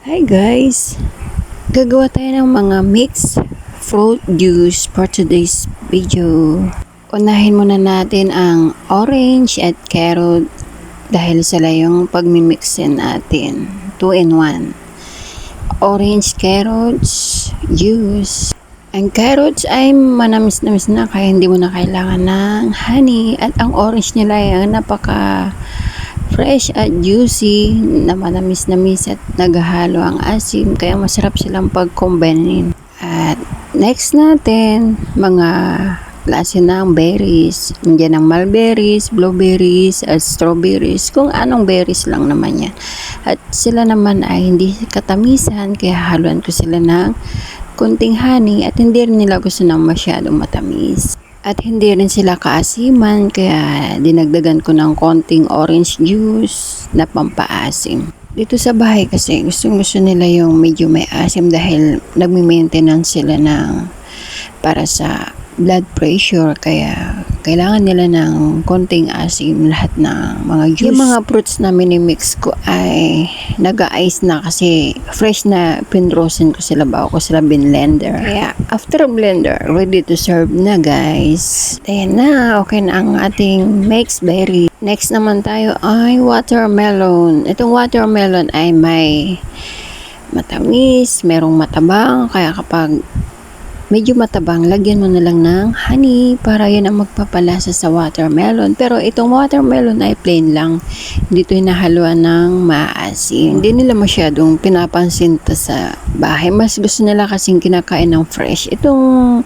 Hi guys! Gagawa tayo ng mga mixed fruit juice for today's video. Unahin muna natin ang orange at carrot dahil sila yung pagmimixin natin. 2 in 1. Orange carrots juice. Ang carrots ay manamis-namis na kaya hindi mo na kailangan ng honey at ang orange nila ay napaka fresh at juicy na manamis-namis at naghahalo ang asim kaya masarap silang pag-combine. At next natin mga klase ng berries. Nandiyan ang mulberries, blueberries at strawberries, kung anong berries lang naman yan. At sila naman ay hindi katamisan kaya haluan ko sila ng kunting honey at hindi rin nila gusto ng masyadong matamis. At hindi rin sila kaasiman kaya dinagdagan ko ng konting orange juice na pampaasim. Dito sa bahay kasi gusto nila yung medyo may asim dahil nagme-maintenance sila ng para sa blood pressure kaya kailangan nila ng konting asim lahat ng mga juice. Yung mga fruits na minimix ko ay nag-ice na kasi fresh na pinrosen ko sila bago ko sila binlender. Kaya after blender, ready to serve na guys. Ayan na, okay na ang ating mixed berry. Next naman tayo ay watermelon. Itong watermelon ay may matamis, merong matabang kaya kapag medyo matabang, lagyan mo na lang ng honey para yan ang magpapalasa sa watermelon. Pero itong watermelon ay plain lang. Dito hinahaluan ng maasim. Hindi nila masyadong pinapansin to sa bahay. Mas gusto nila kasing kinakain ng fresh. Itong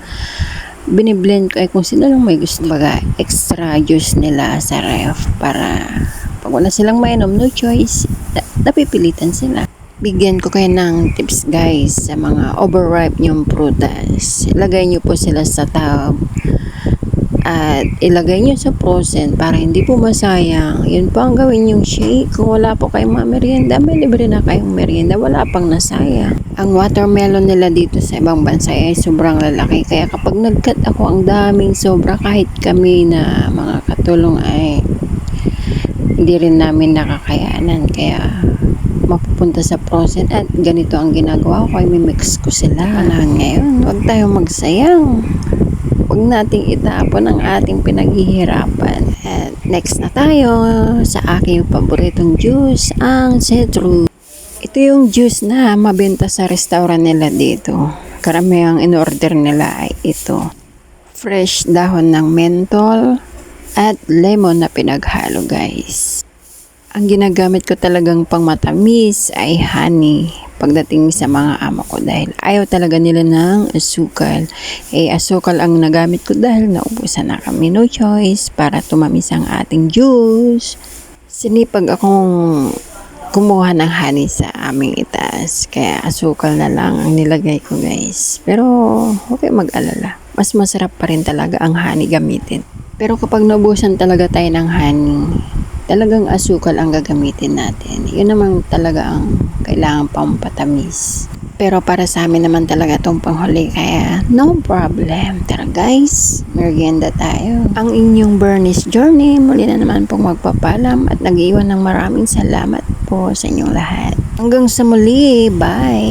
biniblend ko ay kung sino lang may gusto. Baga, extra juice nila sa ref para pag wala silang mainom, no choice, napipilitan sila. Bigyan ko kayo ng tips guys sa mga overripe nyong prutas. Ilagay nyo po sila sa tub at ilagay nyo sa frozen para hindi po masayang. Yun po ang gawin yung shake. Kung wala po kayong merienda, may libre na kayong merienda. Wala pang nasayang. Ang watermelon nila dito sa ibang bansa ay sobrang lalaki. Kaya kapag nag-cut ako ang daming sobra kahit kami na mga katulong ay hindi rin namin nakakayanan. Kaya mapupunta sa frozen at ganito ang ginagawa ko ay mimix ko sila. Panahon ngayon, huwag tayong magsayang. Huwag nating itapon ang ating pinaghihirapan. At next na tayo sa aking paboritong juice, ang citrus. Ito yung juice na mabenta sa restaurant nila dito. Karamihang in-order nila ay ito. Fresh dahon ng menthol at lemon na pinaghalo guys. Ang ginagamit ko talagang pang matamis ay honey pagdating sa mga amo ko dahil ayaw talaga nila ng asukal. Asukal ang nagamit ko dahil naubusan na kami, no choice para tumamis ang ating juice. Sinipag akong kumuha ng honey sa aming itaas kaya asukal na lang ang nilagay ko guys. Pero huwag kayong mag-alala, mas masarap pa rin talaga ang honey gamitin. Pero kapag naubusan talaga tayo ng honey, talagang asukal ang gagamitin natin. Yun naman talaga ang kailangan pampatamis. Pero para sa amin naman talaga itong panghuli kaya no problem. Tara guys, merienda tayo. Ang inyong Bernice Journey, muli na naman pong magpapalam at nag-iwan ng maraming salamat po sa inyong lahat. Hanggang sa muli, bye!